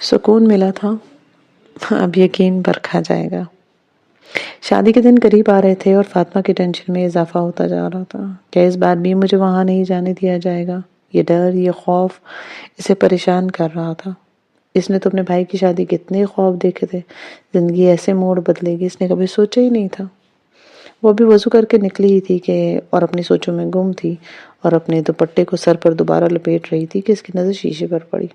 سکون ملا تھا، اب یقین برکھا جائے گا۔ شادی کے دن قریب آ رہے تھے اور فاطمہ کی ٹینشن میں اضافہ ہوتا جا رہا تھا۔ کیا اس بار بھی مجھے وہاں نہیں جانے دیا جائے گا؟ یہ ڈر، یہ خوف اسے پریشان کر رہا تھا۔ اس نے تو اپنے بھائی کی شادی کے اتنے خواب دیکھے تھے، زندگی ایسے موڑ بدلے گی اس نے کبھی سوچا ہی نہیں تھا۔ وہ بھی وضو کر کے نکلی ہی تھی اور اپنی سوچوں میں گم تھی اور اپنے دوپٹے کو سر پر دوبارہ لپیٹ رہی تھی کہ اس کی نظر شیشے پر پڑی۔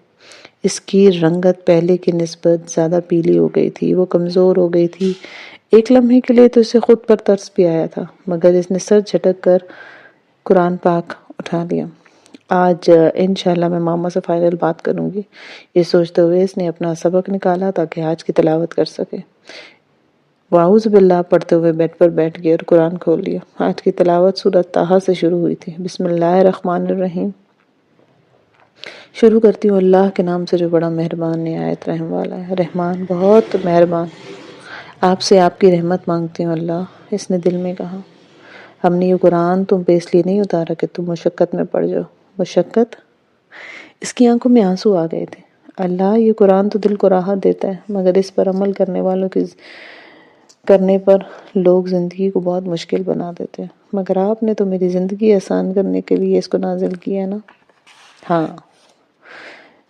اس کی رنگت پہلے کی نسبت زیادہ پیلی ہو گئی تھی، وہ کمزور ہو گئی تھی۔ ایک لمحے کے لیے تو اسے خود پر ترس بھی آیا تھا، مگر اس نے سر جھٹک کر قرآن پاک اٹھا لیا۔ آج انشاءاللہ میں ماما سے فائنل بات کروں گی، یہ سوچتے ہوئے اس نے اپنا سبق نکالا تاکہ آج کی تلاوت کر سکے۔ واعوذ باللہ پڑھتے ہوئے بیڈ پر بیٹھ گئے اور قرآن کھول لیا۔ آج کی تلاوت سورۃ طٰہٰ سے شروع ہوئی تھی۔ بسم اللہ الرحمن الرحیم۔ شروع کرتی ہوں اللہ کے نام سے جو بڑا مہربان نہایت رحم والا ہے۔ رحمان بہت مہربان، آپ سے آپ کی رحمت مانگتی ہوں اللہ، اس نے دل میں کہا۔ ہم نے یہ قرآن تم پہ اس لیے نہیں اتارا کہ تم مشقت میں پڑ جاؤ۔ مشقت؟ اس کی آنکھوں میں آنسو آ گئے تھے۔ اللہ، یہ قرآن تو دل کو راحت دیتا ہے، مگر اس پر عمل کرنے پر لوگ زندگی کو بہت مشکل بنا دیتے ہیں، مگر آپ نے تو میری زندگی آسان کرنے کے لیے اس کو نازل کیا نا۔ ہاں،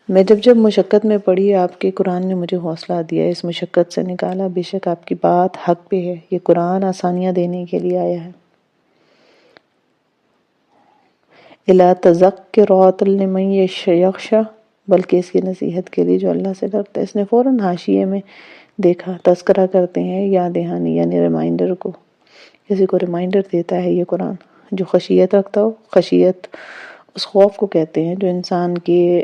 میں جب مشقت میں پڑی آپ کے قرآن نے مجھے حوصلہ دیا، اس مشقت سے نکالا۔ بے شک آپ کی بات حق پہ ہے، یہ قرآن آسانیاں دینے کے لیے آیا ہے۔ الا تذکرۃ لمن یخشی، بلکہ اس کی نصیحت کے لیے جو اللہ سے ڈرتا ہے۔ اس نے فوراً حاشیے میں دیکھا، تذکرہ کرتے ہیں یاد دہانی یعنی ریمائنڈر کو، کسی کو ریمائنڈر دیتا ہے یہ قرآن جو خشیت رکھتا ہو۔ خشیت اس خوف کو کہتے ہیں جو انسان کے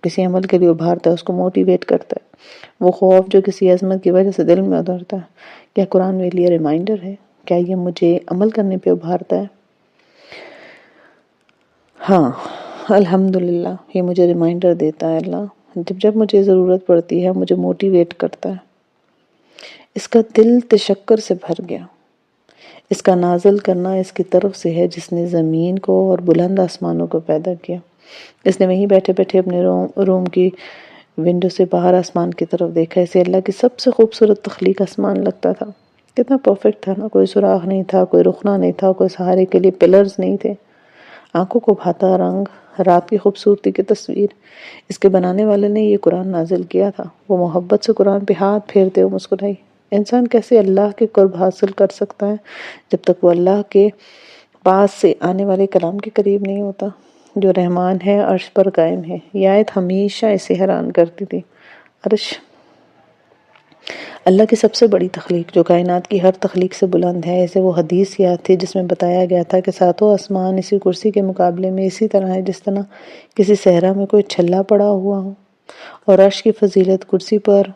کسی عمل کے لیے ابھارتا ہے، اس کو موٹیویٹ کرتا ہے۔ وہ خوف جو کسی عظمت کی وجہ سے دل میں اترتا ہے۔ کیا قرآن میرے لیے ریمائنڈر ہے؟ کیا یہ مجھے عمل کرنے پہ ابھارتا ہے؟ ہاں الحمدللہ، یہ مجھے ریمائنڈر دیتا ہے اللہ، جب مجھے ضرورت پڑتی ہے مجھے موٹیویٹ کرتا ہے۔ اس کا دل تشکر سے بھر گیا۔ اس کا نازل کرنا اس کی طرف سے ہے جس نے زمین کو اور بلند آسمانوں کو پیدا کیا۔ اس نے وہیں بیٹھے بیٹھے اپنے روم کی ونڈو سے باہر آسمان کی طرف دیکھا۔ اسے اللہ کی سب سے خوبصورت تخلیق آسمان لگتا تھا۔ کتنا پرفیکٹ تھا نا، کوئی سوراخ نہیں تھا، کوئی رخنہ نہیں تھا، کوئی سہارے کے لیے پلرز نہیں تھے۔ آنکھوں کو بھاتا رنگ، رات کی خوبصورتی کی تصویر۔ اس کے بنانے والے نے یہ قرآن نازل کیا تھا۔ وہ محبت سے قرآن پہ ہاتھ پھیرتے ہوئے مسکرائی۔ انسان کیسے اللہ کے قرب حاصل کر سکتا ہے جب تک وہ اللہ کے پاس سے آنے والے کلام کے قریب نہیں ہوتا؟ جو رحمان ہے عرش پر قائم ہے۔ یہ آیت ہمیشہ اسے حیران کرتی تھی۔ عرش اللہ کی سب سے بڑی تخلیق جو کائنات کی ہر تخلیق سے بلند ہے۔ اسے وہ حدیث یاد تھی جس میں بتایا گیا تھا کہ ساتوں آسمان اسی کرسی کے مقابلے میں اسی طرح ہے جس طرح کسی صحرا میں کوئی چھلا پڑا ہوا ہو، اور عرش کی فضیلت کرسی پر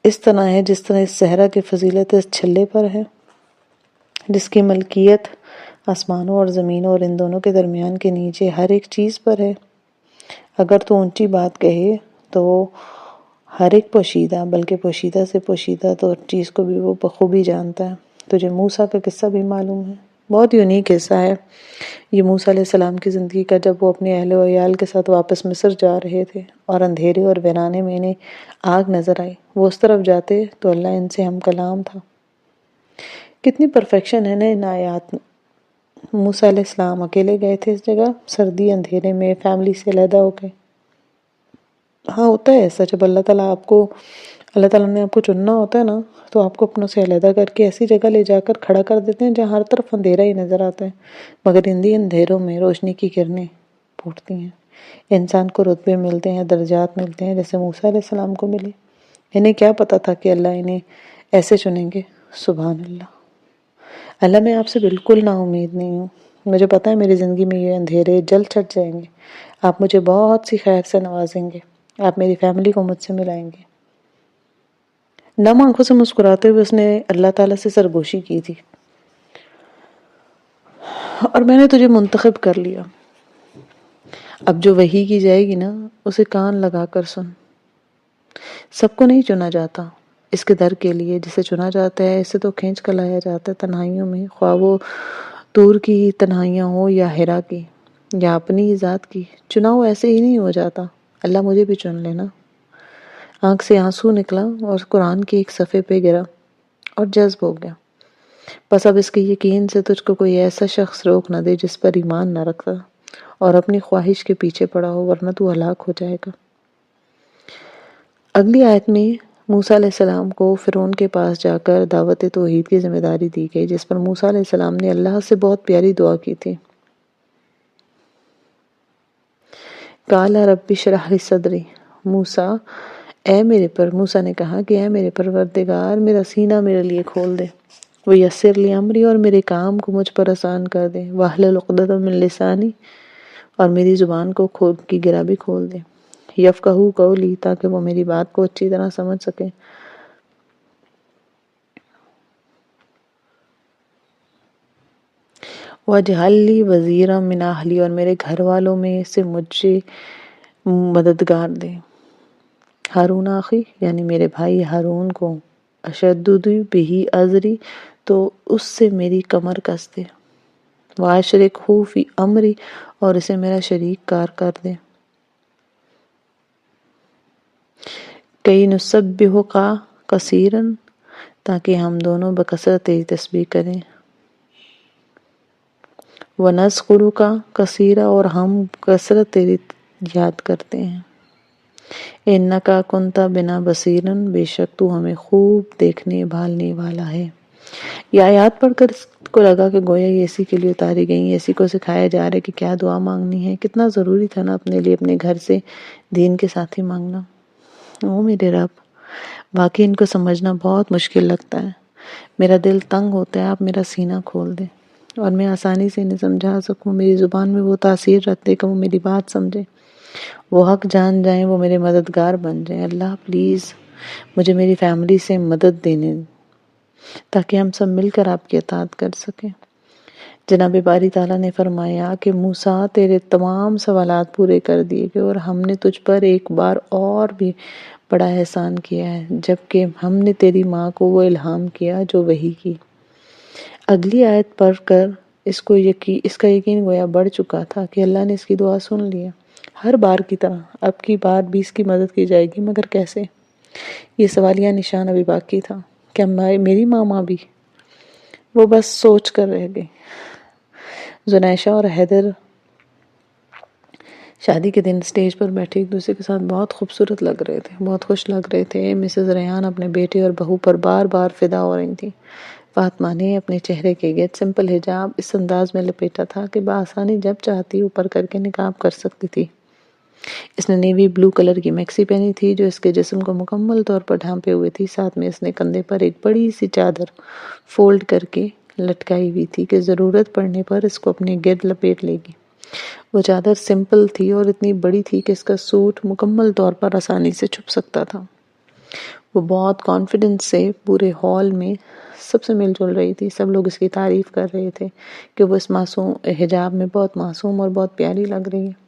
اس طرح ہے جس طرح اس صحرا کی فضیلت اس چھلے پر ہے، جس کی ملکیت آسمانوں اور زمینوں اور ان دونوں کے درمیان کے نیچے ہر ایک چیز پر ہے۔ اگر تو اونچی بات کہے تو ہر ایک پوشیدہ، بلکہ پوشیدہ سے پوشیدہ تو ہر چیز کو بھی وہ بخوبی جانتا ہے۔ تجھے موسیٰ کا قصہ بھی معلوم ہے، بہت یونیک قصہ ہے یہ موسیٰ علیہ السلام کی زندگی کا۔ جب وہ اپنے اہل و عیال کے ساتھ واپس مصر جا رہے تھے اور اندھیرے اور ویرانے میں انہیں آگ نظر آئی، وہ اس طرف جاتے تو اللہ ان سے ہم کلام تھا۔ کتنی پرفیکشن ہے نا ان آیات میں۔ موسیٰ علیہ السلام اکیلے گئے تھے اس جگہ، سردی اندھیرے میں، فیملی سے علیحدہ ہو کے۔ ہاں ہوتا ہے ایسا، جب اللہ تعالیٰ نے آپ کو چننا ہوتا ہے نا تو آپ کو اپنوں سے علیحدہ کر کے ایسی جگہ لے جا کر کھڑا کر دیتے ہیں جہاں ہر طرف اندھیرا ہی نظر آتا ہے، مگر ان اندھیروں میں روشنی کی کرنیں پھوٹتی ہیں۔ انسان کو رتبے ملتے ہیں، درجات ملتے ہیں، جیسے موسیٰ علیہ السلام کو ملے۔ انہیں کیا پتا تھا کہ اللہ انہیں ایسے چنیں گے؟ سبحان اللہ میں آپ سے بالکل نا امید نہیں ہوں۔ مجھے پتا ہے میری زندگی میں یہ اندھیرے جلد چھٹ جائیں گے، آپ مجھے بہت سی خیر سے نوازیں گے، آپ میری فیملی کو مجھ سے ملائیں گے۔ نم آنکھوں سے مسکراتے ہوئے اس نے اللہ تعالیٰ سے سرگوشی کی تھی، اور میں نے تجھے منتخب کر لیا۔ اب جو وحی کی جائے گی نا اسے کان لگا کر سن۔ سب کو نہیں چنا جاتا اس کے در کے لیے، جسے چنا جاتا ہے اسے تو کھینچ کر لایا جاتا ہے تنہائیوں میں، خواہ وہ طور کی تنہائیاں ہو یا ہرا کی یا اپنی ذات کی۔ چنا ہوا ایسے ہی نہیں ہو جاتا، اللہ مجھے بھی چن لینا۔ آنکھ سے آنسو نکلا اور قرآن کی ایک صفحے پہ گرا اور جذب ہو گیا۔ بس اب اس کے یقین سے تجھ کو کوئی ایسا شخص روک نہ دے جس پر ایمان نہ رکھتا اور اپنی خواہش کے پیچھے پڑا ہو، ورنہ تو ہلاک ہو جائے گا۔ اگلی آیت میں موسیٰ علیہ السلام کو فرعون کے پاس جا کر دعوت توحید کی ذمہ داری دی گئی، جس پر موسیٰ علیہ السلام نے اللہ سے بہت پیاری دعا کی تھی۔ قال رب اشرح لی صدری، موسیٰ نے کہا کہ اے میرے پروردگار، میرا سینہ میرے لیے کھول دے، ویسر لی امری، اور میرے کام کو مجھ پر آسان کر دے، واحلل عقدۃ من لسانی، اور میری زبان کو کی گرہ بھی کھول دے، یفقہوا قولی، تاکہ وہ میری بات کو اچھی طرح سمجھ سکیں، واجعل لی وزیرا من اہلی، اور میرے گھر والوں میں سے مجھے مددگار دے، ہارون آخی، یعنی میرے بھائی ہارون کو، اشدد بہ ازری، تو اس سے میری کمر کس دے، واشرکہ فی امری، اور اسے میرا شریک کار کر دے، کئی نسبحک کثیرا، تاکہ ہم دونوں بکثرت تیری تسبیح کریں، ونذکرک کثیرا، اور ہم کثرت تیری یاد کرتے ہیں، انک کنت بنا بصیرا، بے شک تو ہمیں خوب دیکھنے بھالنے والا ہے۔ یہ آیات پڑھ کر اس کو لگا کہ گویا یہ اسی کے لیے اتاری گئی ہیں، اسی کو سکھایا جا رہا ہے کہ کیا دعا مانگنی ہے۔ کتنا ضروری تھا نا اپنے لیے اپنے گھر سے دین کے ساتھی مانگنا۔ او میرے رب، واقعی ان کو سمجھنا بہت مشکل لگتا ہے، میرا دل تنگ ہوتا ہے، آپ میرا سینہ کھول دیں اور میں آسانی سے انہیں سمجھا سکوں، میری زبان میں وہ تاثیر رکھ دے کہ وہ میری بات سمجھیں، وہ حق جان جائیں، وہ میرے مددگار بن جائیں۔ اللہ پلیز مجھے میری فیملی سے مدد دینے، تاکہ ہم سب مل کر آپ کی اطاعت کر سکیں۔ جناب باری تعالیٰ نے فرمایا کہ موسیٰ، تیرے تمام سوالات پورے کر دیے گئے، اور ہم نے تجھ پر ایک بار اور بھی بڑا احسان کیا ہے، جبکہ ہم نے تیری ماں کو وہ الہام کیا جو وحی کی۔ اگلی آیت پڑھ کر اس کا یقین گویا بڑھ چکا تھا کہ اللہ نے اس کی دعا سن لیا۔ ہر بار کی طرح اب کی بار بھی اس کی مدد کی جائے گی، مگر کیسے؟ یہ سوالیہ نشان ابھی باقی تھا۔ کیا میری ماں بھی؟ وہ بس سوچ کر رہ گئی۔ زنیشہ اور حیدر شادی کے دن سٹیج پر بیٹھے ایک دوسرے کے ساتھ بہت خوبصورت لگ رہے تھے، بہت خوش لگ رہے تھے۔ مسز ریحان اپنے بیٹے اور بہو پر بار بار فدا ہو رہی تھی۔ فاطمہ نے اپنے چہرے کے گرد سمپل حجاب اس انداز میں لپیٹا تھا کہ بآسانی جب چاہتی اوپر کر کے نقاب کر سکتی تھی۔ اس نے نیوی بلو کلر کی میکسی پہنی تھی جو اس کے جسم کو مکمل طور پر ڈھانپے ہوئے تھی، ساتھ میں اس نے کندھے پر ایک بڑی سی چادر فولڈ کر کے لٹکائی ہوئی تھی کہ ضرورت پڑنے پر اس کو اپنے گرد لپیٹ لے گی۔ وہ چادر سمپل تھی اور اتنی بڑی تھی کہ اس کا سوٹ مکمل طور پر آسانی سے چھپ سکتا تھا۔ وہ بہت کانفیڈنس سے پورے ہال میں سب سے مل جل رہی تھی، سب لوگ اس کی تعریف کر رہے تھے کہ وہ اس معصوم حجاب میں بہت معصوم اور بہت پیاری لگ رہی ہے۔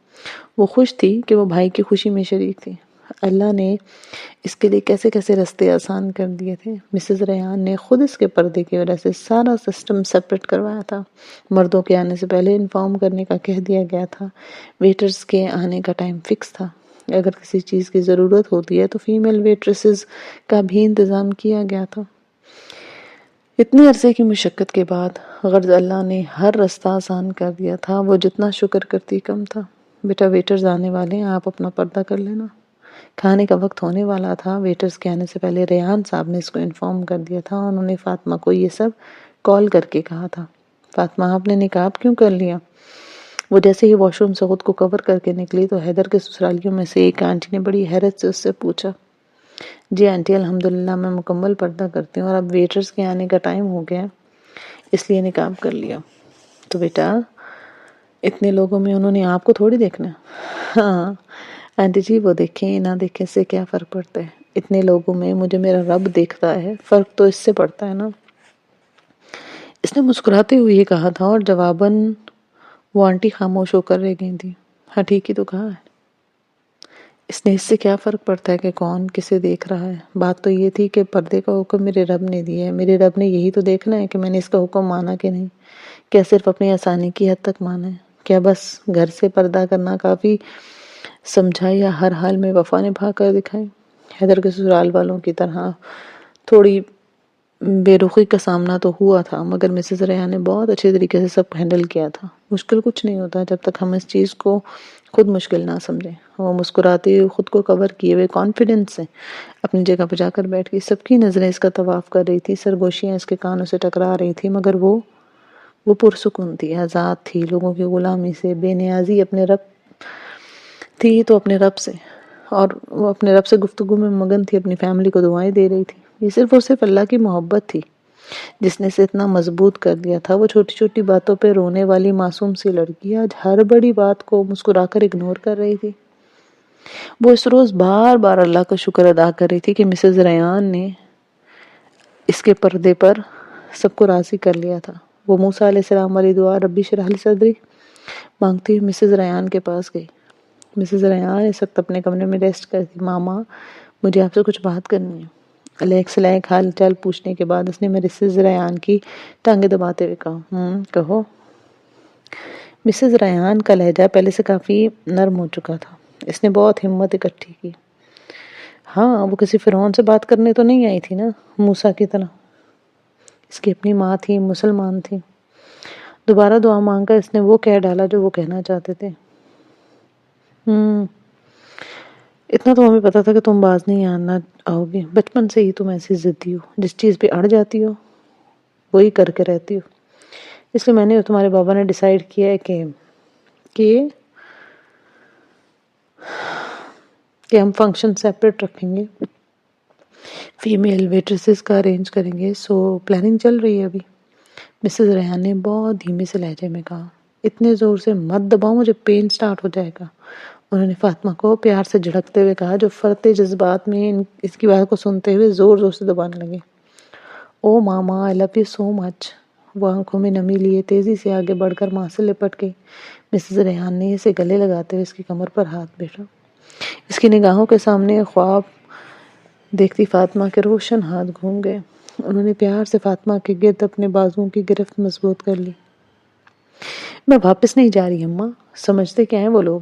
وہ خوش تھی کہ وہ بھائی کی خوشی میں شریک تھی۔ اللہ نے اس کے لیے کیسے کیسے راستے آسان کر دیے تھے۔ مسز ریحان نے خود اس کے پردے کی وجہ سے سارا سسٹم سیپریٹ کروایا تھا، مردوں کے آنے سے پہلے انفارم کرنے کا کہہ دیا گیا تھا، ویٹرز کے آنے کا ٹائم فکس تھا، اگر کسی چیز کی ضرورت ہوتی ہے تو فیمیل ویٹریسز کا بھی انتظام کیا گیا تھا۔ اتنے عرصے کی مشقت کے بعد غرض اللہ نے ہر راستہ آسان کر دیا تھا، وہ جتنا شکر کرتی کم تھا۔ بیٹا ویٹرز آنے والے ہیں، آپ اپنا پردہ کر لینا۔ کھانے کا وقت ہونے والا تھا۔ ویٹرز کے آنے سے پہلے ریحان صاحب نے اس کو انفارم کر دیا تھا، انہوں نے فاطمہ کو یہ سب کال کر کے کہا تھا۔ فاطمہ، آپ نے نقاب کیوں کر لیا؟ وہ جیسے ہی واش روم سے خود کو کور کر کے نکلی تو حیدر کے سسرالیوں میں سے ایک آنٹی نے بڑی حیرت سے اس سے پوچھا، جی آنٹی الحمدللہ میں مکمل پردہ کرتی ہوں اور اب ویٹرز کے آنے کا ٹائم ہو گیا اس لیے نقاب کر لیا۔ تو بیٹا اتنے لوگوں میں انہوں نے آپ کو تھوڑی دیکھنا ہے۔ ہاں آنٹی جی، وہ دیکھیں نہ دیکھیں سے کیا فرق پڑتا ہے، اتنے لوگوں میں مجھے میرا رب دیکھتا ہے، فرق تو اس سے پڑتا ہے نا۔ اس نے مسکراتے ہوئے یہ کہا تھا اور جواباً وہ آنٹی خاموش ہو کر رہ گئی تھی۔ ہاں ٹھیک ہی تو کہا ہے، اس نے اس سے کیا فرق پڑتا ہے کہ کون کسے دیکھ رہا ہے۔ بات تو یہ تھی کہ پردے کا حکم میرے رب نے دیا ہے، میرے رب نے یہی تو دیکھنا ہے کہ میں نے اس کا حکم مانا کہ نہیں، کیا صرف اپنی آسانی کی حد تک مانا ہے، کیا بس گھر سے پردہ کرنا کافی سمجھا یا ہر حال میں وفا نبھا کر دکھائیں۔ حیدر کے سسرال والوں کی طرح تھوڑی بے رخی کا سامنا تو ہوا تھا، مگر مسز ریان نے بہت اچھے طریقے سے سب ہینڈل کیا تھا۔ مشکل کچھ نہیں ہوتا جب تک ہم اس چیز کو خود مشکل نہ سمجھیں۔ وہ مسکراتے ہوئے خود کو کور کیے ہوئے کانفیڈنس سے اپنی جگہ پہ جا کر بیٹھ گئی۔ سب کی نظریں اس کا طواف کر رہی تھی، سرگوشیاں اس کے کانوں سے ٹکرا رہی تھی، مگر وہ پرسکون تھی، آزاد تھی لوگوں کی غلامی سے، بے نیازی اپنے رب تھی تو اپنے رب سے، اور وہ اپنے رب سے گفتگو میں مگن تھی، اپنی فیملی کو دعائیں دے رہی تھی۔ یہ صرف اور صرف اللہ کی محبت تھی جس نے اسے اتنا مضبوط کر دیا تھا۔ وہ چھوٹی چھوٹی باتوں پہ رونے والی معصوم سی لڑکی آج ہر بڑی بات کو مسکرا کر اگنور کر رہی تھی۔ وہ اس روز بار بار اللہ کا شکر ادا کر رہی تھی کہ مسز ریان نے اس کے پردے پر سب کو راضی کر لیا تھا۔ وہ موسیٰ علیہ السلام والی دعا ربی اشرح لی صدری مانگتی ہوئی مسز ریان کے پاس گئی۔ مسز ریان اس وقت اپنے کمرے میں ریسٹ کرتی۔ ماما، مجھے آپ سے کچھ بات کرنی ہے۔ الیک سے لائق حال چال پوچھنے کے بعد اس نے مسز ریان کی ٹانگیں دباتے ہوئے کہا، کہو۔ مسز ریان کا لہجہ پہلے سے کافی نرم ہو چکا تھا۔ اس نے بہت ہمت اکٹھی کی۔ ہاں، وہ کسی فرعون سے بات کرنے تو نہیں آئی تھی نا، موسیٰ کی طرح۔ اس کی اپنی ماں تھی، مسلمان تھی۔ دوبارہ دعا مانگ کر اس نے وہ کہہ ڈالا جو وہ کہنا چاہتے تھے۔ اتنا تو ہمیں پتا تھا کہ تم باز نہیں آنا آؤ گے، بچپن سے ہی تم ایسی ضدی ہو، جس چیز پہ اڑ جاتی ہو وہی کر کے رہتی ہو۔ اس لیے میں نے اور تمہارے بابا نے ڈیسائیڈ کیا ہے کہ ہم فنکشن سیپریٹ رکھیں گے، فیمیل ویٹریسز کا ارینج کریں گے، سو پلاننگ چل رہی ہے ابھی۔ مسز ریحان نے بہت دھیمے سے لہجے میں کہا، اتنے زور سے مت دباؤ، مجھے پین سٹارٹ ہو جائے گا۔ انہوں نے فاطمہ کو پیار سے جھڑکتے ہوئے کہا، جو فرتے جذبات میں اس کی بات کو سنتے ہوئے زور زور سے دبانے لگے۔ او ماما، آئی لو یو سو مچ۔ وہ آنکھوں میں نمی لیے تیزی سے آگے بڑھ کر ماں سے لپٹ گئی۔ مسز ریحان نے اسے گلے لگاتے ہوئے اس کی کمر پر ہاتھ بیٹھا۔ اس کی نگاہوں کے سامنے خواب دیکھتی فاطمہ کے روشن ہاتھ گھوم گئے۔ انہوں نے پیار سے فاطمہ کے گرد اپنے بازوؤں کی گرفت مضبوط کر لی۔ میں واپس نہیں جا رہی اماں، سمجھتے کیا ہیں وہ لوگ،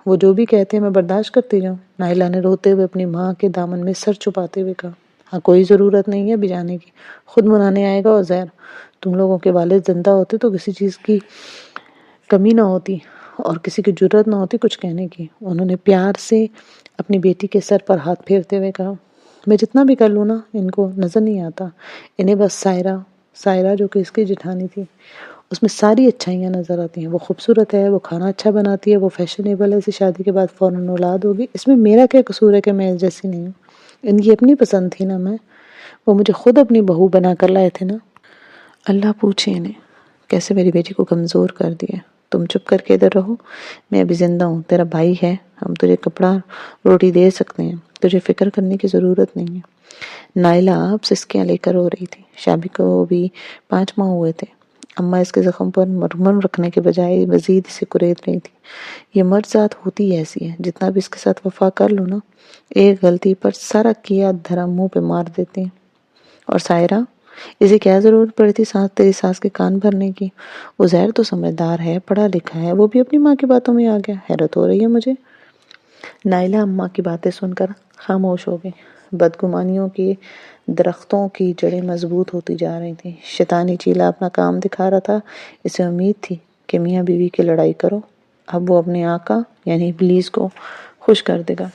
وہ جو بھی کہتے ہیں میں برداشت کرتی جاؤں۔ نائلہ نے روتے ہوئے اپنی ماں کے دامن میں سر چھپاتے ہوئے کہا، ہاں کوئی ضرورت نہیں ہے ابھی جانے کی، خود منانے آئے گا عزیر۔ تم لوگوں کے والد زندہ ہوتے تو کسی چیز کی کمی نہ ہوتی اور کسی کی جرت نہ ہوتی کچھ کہنے کی۔ انہوں نے پیار سے اپنی بیٹی کے سر پر ہاتھ پھیرتے ہوئے کہا، میں جتنا بھی کر لوں نا ان کو نظر نہیں آتا، انہیں بس سائرہ جو کہ اس کی جٹھانی تھی، اس میں ساری اچھائیاں نظر آتی ہیں۔ وہ خوبصورت ہے، وہ کھانا اچھا بناتی ہے، وہ فیشنیبل ہے، اسے شادی کے بعد فوراً اولاد ہوگی، اس میں میرا کیا قصور ہے کہ میں اس جیسی نہیں ہوں؟ ان کی اپنی پسند تھی نا، وہ مجھے خود اپنی بہو بنا کر لائے تھے نا۔ اللہ پوچھے انہیں کیسے میری بیٹی کو کمزور کر دیا۔ تم چپ کر کے ادھر رہو، میں ابھی زندہ ہوں، تیرا بھائی ہے، ہم تجھے کپڑا روٹی دے سکتے ہیں، تجھے فکر کرنے کی ضرورت نہیں ہے۔ نائلہ اب سسکیاں لے کر رو رہی تھی۔ شادی کو بھی 5 ماہ ہوئے تھے۔ اماں اس کے زخم پر مرہم رکھنے کے بجائے مزید اسے کریت رہی تھی۔ یہ مرد ذات ہوتی ایسی ہے، جتنا بھی اس کے ساتھ وفا کر لو نا، ایک غلطی پر سارا کیا دھرم منہ پہ مار دیتے ہیں۔ اور سائرہ، اسے کیا ضرورت پڑی تھی تیری ساس کے کان بھرنے کی؟ عزیر تو سمجھدار ہے، پڑھا لکھا ہے، وہ بھی اپنی ماں کی باتوں میں آ گیا۔ حیرت ہو رہی ہے مجھے۔ نائلہ اماں کی باتیں سن کر خاموش ہو گئی۔ بدگمانیوں کے درختوں کی جڑیں مضبوط ہوتی جا رہی تھیں۔ شیطانی چیلا اپنا کام دکھا رہا تھا۔ اسے امید تھی کہ میاں بیوی کی لڑائی کرو، اب وہ اپنے آقا یعنی ابلیس کو خوش کر دے گا۔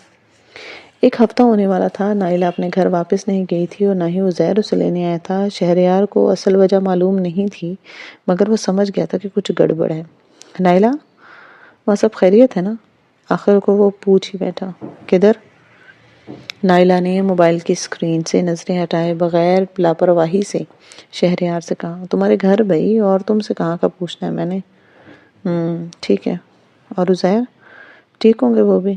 1 ہفتہ ہونے والا تھا۔ نائلہ اپنے گھر واپس نہیں گئی تھی اور نہ ہی عزیر اسے لینے آیا تھا۔ شہریار کو اصل وجہ معلوم نہیں تھی، مگر وہ سمجھ گیا تھا کہ کچھ گڑبڑ ہے۔ نائلہ، وہاں سب خیریت ہے نا؟ آخر کو وہ پوچھ ہی بیٹھا۔ کدھر؟ نائلہ نے موبائل کی اسکرین سے نظریں ہٹائے بغیر لاپرواہی سے شہریار سے کہا، تمہارے گھر بھائی، اور تم سے کہاں کا پوچھنا ہے میں نے۔ ٹھیک ہے۔ اور عزیر ٹھیک ہوں گے؟ وہ بھی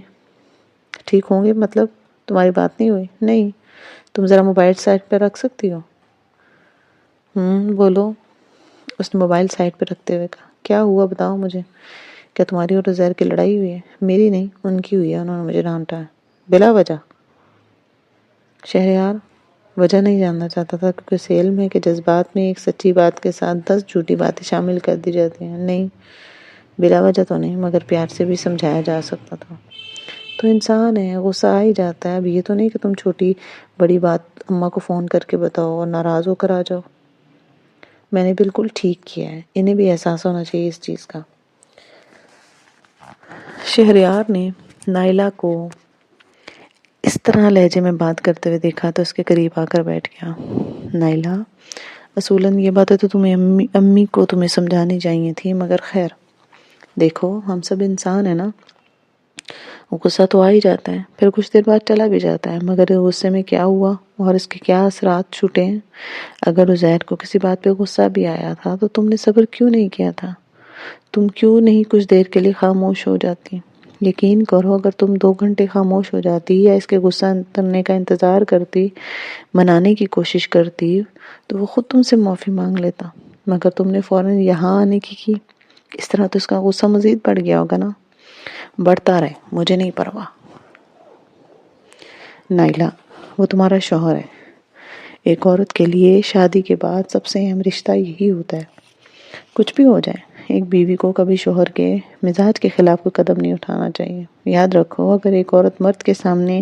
ٹھیک ہوں گے مطلب تمہاری بات نہیں ہوئی؟ نہیں۔ تم ذرا موبائل سائٹ پہ رکھ سکتی ہو؟ بولو۔ اس نے موبائل سائٹ پہ رکھتے ہوئے کہا، کیا ہوا بتاؤ مجھے، کیا تمہاری اور عزیر کی لڑائی ہوئی ہے؟ میری نہیں، ان کی ہوئی ہے، انہوں نے مجھے ڈانٹا ہے بلا وجہ۔ شہریار وجہ نہیں جاننا چاہتا تھا کیونکہ اسے علم ہے کہ جذبات میں ایک سچی بات کے ساتھ 10 جھوٹی باتیں شامل کر دی جاتی ہیں۔ نہیں، بلا وجہ تو نہیں، مگر پیار سے بھی سمجھایا جا سکتا تھا۔ تو انسان ہے، غصہ آ ہی جاتا ہے۔ اب یہ تو نہیں کہ تم چھوٹی بڑی بات اماں کو فون کر کے بتاؤ اور ناراض ہو کر آ جاؤ۔ میں نے بالکل ٹھیک کیا ہے، انہیں بھی احساس ہونا چاہیے اس چیز کا۔ شہریار نے نائلہ کو اس طرح لہجے میں بات کرتے ہوئے دیکھا تو اس کے قریب آ کر بیٹھ گیا۔ نائلہ، اصولاً یہ باتیں تو تمہیں امی کو تمہیں سمجھانی چاہیے تھی، مگر خیر، دیکھو ہم سب انسان ہیں نا، غصہ تو آ ہی جاتا ہے، پھر کچھ دیر بعد چلا بھی جاتا ہے، مگر غصے میں کیا ہوا اور اس کے کیا اثرات چھوٹے ہیں۔ اگر عزیر کو کسی بات پہ غصہ بھی آیا تھا تو تم نے صبر کیوں نہیں کیا تھا؟ تم کیوں نہیں کچھ دیر کے لیے خاموش ہو جاتی؟ یقین کرو اگر تم 2 گھنٹے خاموش ہو جاتی یا اس کے غصہ اترنے کا انتظار کرتی، منانے کی کوشش کرتی، تو وہ خود تم سے معافی مانگ لیتا، مگر تم نے فوراً یہاں آنے کی۔ اس طرح تو اس کا غصہ مزید بڑھ گیا ہوگا نا۔ بڑھتا رہے، مجھے نہیں پرواہ۔ نائلہ، وہ تمہارا شوہر ہے۔ ایک عورت کے لیے شادی کے بعد سب سے اہم رشتہ یہی ہوتا ہے۔ کچھ بھی ہو جائے، ایک بیوی کو کبھی شوہر کے مزاج کے خلاف کوئی قدم نہیں اٹھانا چاہیے۔ یاد رکھو، اگر ایک عورت مرد کے سامنے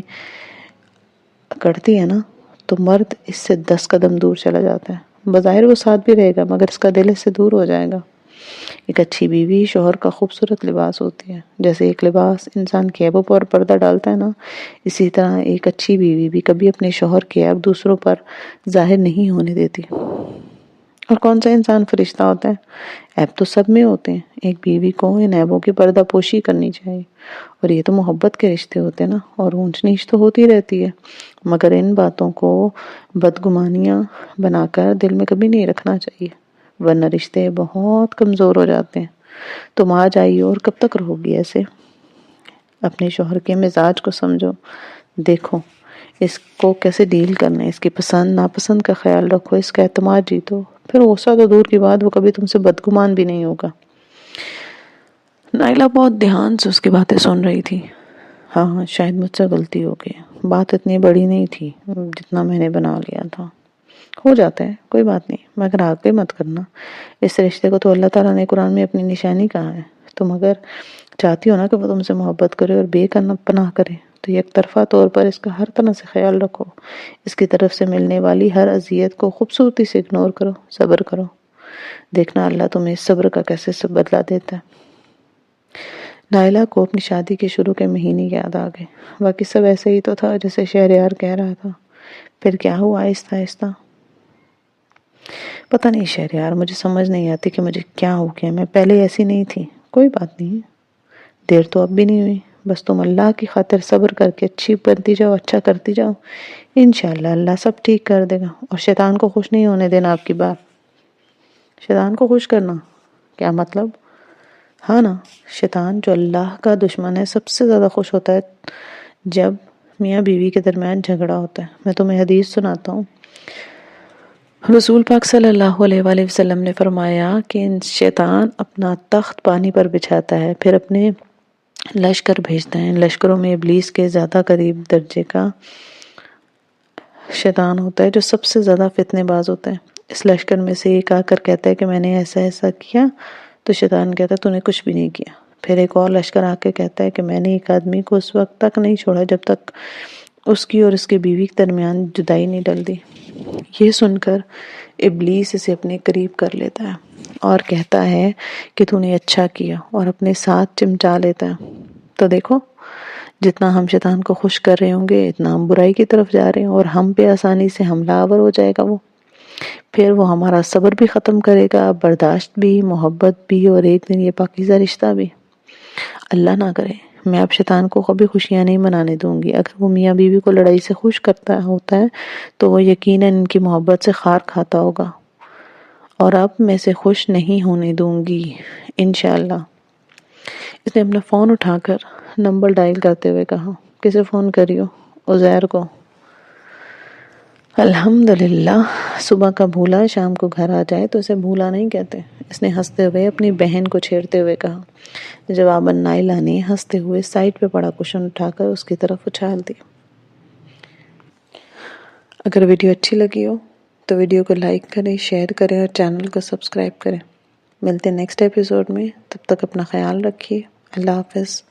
اکڑتی ہے نا، تو مرد اس سے 10 قدم دور چلا جاتا ہے۔ بظاہر وہ ساتھ بھی رہے گا، مگر اس کا دل اس سے دور ہو جائے گا۔ ایک اچھی بیوی شوہر کا خوبصورت لباس ہوتی ہے۔ جیسے ایک لباس انسان کے عیبوں پر پردہ ڈالتا ہے نا، اسی طرح ایک اچھی بیوی بھی کبھی اپنے شوہر کے عیب دوسروں پر ظاہر نہیں ہونے دیتی۔ اور کون سا انسان فرشتہ ہوتا ہے؟ عیب تو سب میں ہوتے ہیں۔ ایک بیوی کو ان عیبوں کی پردہ پوشی کرنی چاہیے۔ اور یہ تو محبت کے رشتے ہوتے ہیں نا، اور اونچ نیچ تو ہوتی رہتی ہے، مگر ان باتوں کو بدگمانیاں بنا کر دل میں کبھی نہیں رکھنا چاہیے، ورنہ رشتے بہت کمزور ہو جاتے ہیں۔ تم آج آئی اور کب تک رہو گی ایسے؟ اپنے شوہر کے مزاج کو سمجھو، دیکھو اس کو کیسے ڈیل کرنا ہے، اس کی پسند ناپسند کا خیال رکھو، اس کا اعتماد جیتو، پھر غصہ تو دور کی بات، وہ کبھی تم سے بدگمان بھی نہیں ہوگا۔ نائلہ بہت دھیان سے اس کی باتیں سن رہی تھی۔ ہاں، شاید مجھ سے غلطی ہو گئی، بات اتنی بڑی نہیں تھی جتنا میں نے بنا لیا تھا۔ ہو جاتا ہے، کوئی بات نہیں، مگر آگے مت کرنا۔ اس رشتے کو تو اللہ تعالیٰ نے قرآن میں اپنی نشانی کہا ہے۔ تم اگر چاہتی ہو نا کہ وہ تم سے محبت کرے اور بے پناہ کرے، تو یک طرفہ طور پر اس کا ہر طرح سے خیال رکھو۔ اس کی طرف سے ملنے والی ہر اذیت کو خوبصورتی سے اگنور کرو، صبر کرو۔ دیکھنا اللہ تمہیں اس صبر کا کیسے بدلہ دیتا ہے۔ نائلہ کو اپنی شادی کے شروع کے مہینے یاد آ گئے۔ باقی سب ایسے ہی تو تھا جیسے شہریار کہہ رہا تھا۔ پھر کیا ہوا آہستہ آہستہ؟ پتہ نہیں شہریار، مجھے سمجھ نہیں آتی کہ مجھے کیا ہو گیا۔ میں پہلے ایسی نہیں تھی۔ کوئی بات نہیں، دیر تو اب بھی نہیں ہوئی، بس تم اللہ کی خاطر صبر کر کے اچھی بنتی جاؤ، اچھا کرتی جاؤ، انشاءاللہ اللہ سب ٹھیک کر دے گا۔ اور شیطان کو خوش نہیں ہونے دینا آپ کی بات۔ شیطان کو خوش کرنا کیا مطلب؟ ہاں نا، شیطان جو اللہ کا دشمن ہے سب سے زیادہ خوش ہوتا ہے جب میاں بیوی کے درمیان جھگڑا ہوتا ہے۔ میں تمہیں حدیث سناتا ہوں۔ رسول پاک صلی اللہ علیہ وآلہ وسلم نے فرمایا کہ شیطان اپنا تخت پانی پر بچھاتا ہے، پھر اپنے لشکر بھیجتا ہے۔ لشکروں میں ابلیس کے زیادہ قریب درجے کا شیطان ہوتا ہے جو سب سے زیادہ فتنے باز ہوتا ہے۔ اس لشکر میں سے ایک آ کر کہتا ہے کہ میں نے ایسا ایسا کیا، تو شیطان کہتا ہے تو نے کچھ بھی نہیں کیا۔ پھر ایک اور لشکر آ کے کہتا ہے کہ میں نے ایک آدمی کو اس وقت تک نہیں چھوڑا جب تک اس کی اور اس کے بیوی کے درمیان جدائی نہیں ڈل دی۔ یہ سن کر ابلیس اسے اپنے قریب کر لیتا ہے اور کہتا ہے کہ تو نے اچھا کیا، اور اپنے ساتھ چمٹا لیتا ہے۔ تو دیکھو، جتنا ہم شیطان کو خوش کر رہے ہوں گے اتنا ہم برائی کی طرف جا رہے ہیں، اور ہم پہ آسانی سے حملہ آور ہو جائے گا وہ۔ پھر وہ ہمارا صبر بھی ختم کرے گا، برداشت بھی، محبت بھی، اور ایک دن یہ پاکیزہ رشتہ بھی۔ اللہ نہ کرے، میں اب شیطان کو کبھی خوشیاں نہیں منانے دوں گی۔ اگر وہ میاں بیوی کو لڑائی سے خوش کرتا ہوتا ہے تو وہ یقیناً ان کی محبت سے خار کھاتا ہوگا، اور اب میں اسے خوش نہیں ہونے دوں گی انشاءاللہ۔ اس نے اپنا فون اٹھا کر نمبر ڈائل کرتے ہوئے کہا، کسے فون کریو؟ عزیر کو۔ الحمدللہ، صبح کا بھولا شام کو گھر آ جائے تو اسے بھولا نہیں کہتے۔ اس نے ہنستے ہوئے اپنی بہن کو چھیڑتے ہوئے کہا۔ جواباً نائلہ نے ہنستے ہوئے سائٹ پہ پڑا کشن اٹھا کر اس کی طرف اچھال دی۔ اگر ویڈیو اچھی لگی ہو تو ویڈیو کو لائک کریں، شیئر کریں اور چینل کو سبسکرائب کریں۔ ملتے ہیں نیکسٹ ایپیسوڈ میں، تب تک اپنا خیال رکھیے۔ اللہ حافظ۔